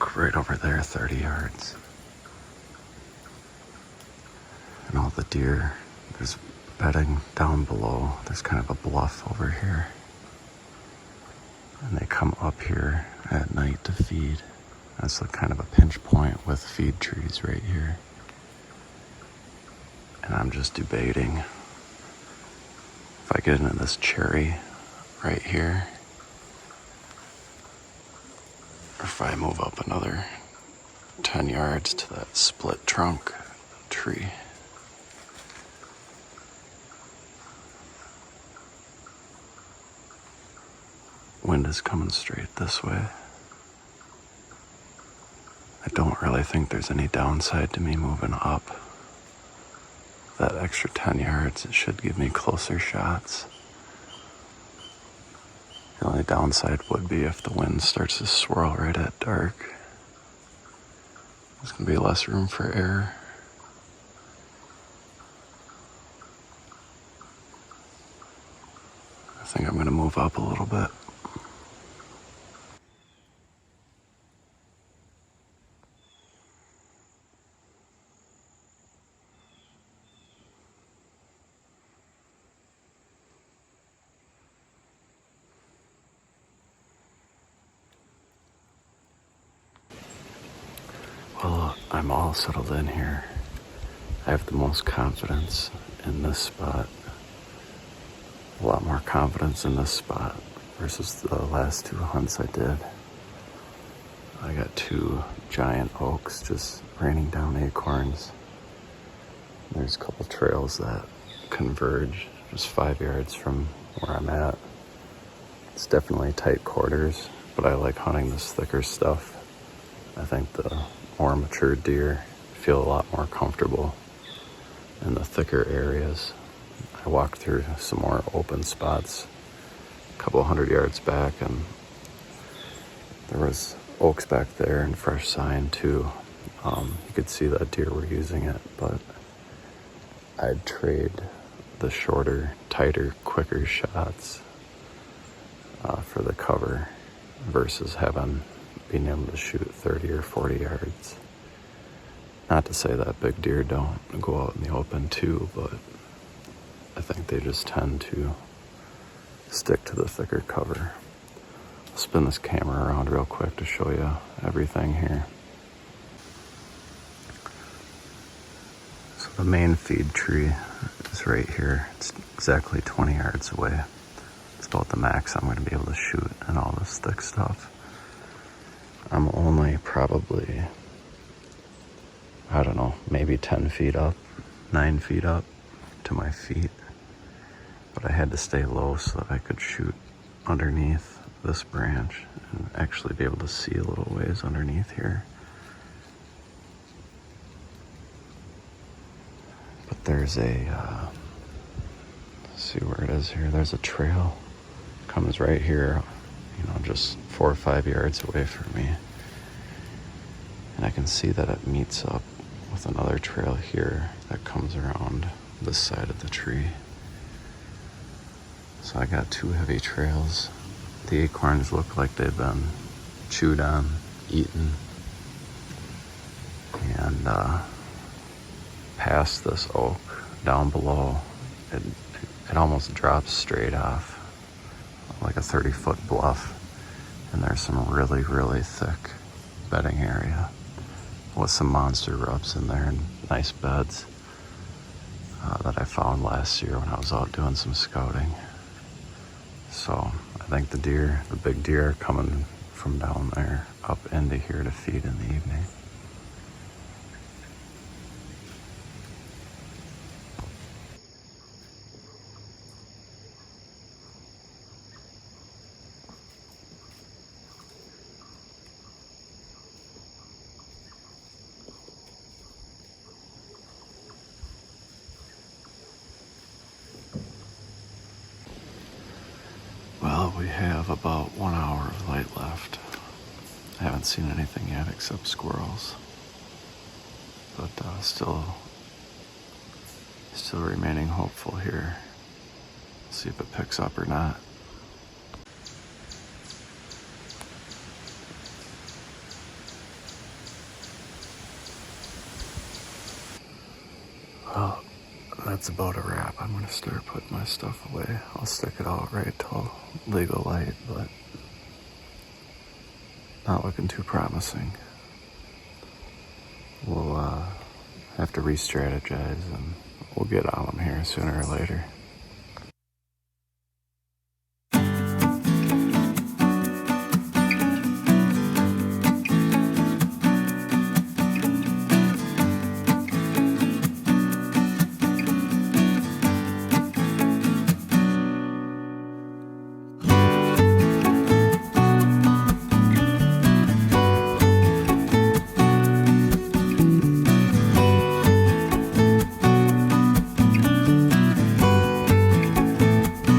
oak right over there, 30 yards. And all the deer, there's bedding down below. There's kind of a bluff over here. And they come up here at night to feed. That's like kind of a pinch point with feed trees right here. And I'm just debating if I get into this cherry right here, or if I move up another 10 yards to that split trunk tree. Wind is coming straight this way. I don't really think there's any downside to me moving up. That extra 10 yards, it should give me closer shots. The only downside would be if the wind starts to swirl right at dark. There's gonna be less room for error. I think I'm gonna move up a little bit. Well, I'm all settled in here. I have the most confidence in this spot. A lot more confidence in this spot versus the last two hunts I did. I got two giant oaks just raining down acorns. There's a couple trails that converge just 5 yards from where I'm at. It's definitely tight quarters, but I like hunting this thicker stuff. I think the more mature deer feel a lot more comfortable in the thicker areas. I walked through some more open spots a couple 100 yards back, and there was oaks back there and fresh sign too. You could see that deer were using it, but I'd trade the shorter, tighter, quicker shots for the cover versus being able to shoot 30 or 40 yards. Not to say that big deer don't go out in the open too, but I think they just tend to stick to the thicker cover. I'll spin this camera around real quick to show you everything here. So the main feed tree is right here. It's exactly 20 yards away. It's about the max I'm going to be able to shoot and all this thick stuff. I'm only probably, I don't know, maybe 10 feet up, 9 feet up to my feet. But I had to stay low so that I could shoot underneath this branch and actually be able to see a little ways underneath here. But there's let's see where it is here. There's a trail, comes right here, just 4 or 5 yards away from me. And I can see that it meets up with another trail here that comes around this side of the tree. So I got two heavy trails. The acorns look like they've been chewed on, eaten. And past this oak, down below, it almost drops straight off, like a 30-foot bluff. And there's some really, really thick bedding area with some monster rubs in there and nice beds that I found last year when I was out doing some scouting. So I think the big deer are coming from down there up into here to feed in the evening. Well, we have about 1 hour of light left. I haven't seen anything yet except squirrels, but still remaining hopeful here. See if it picks up or not. that's about a wrap. I'm gonna start putting my stuff away. I'll stick it out right till legal light, but not looking too promising. We'll have to re-strategize and we'll get on them here sooner or later.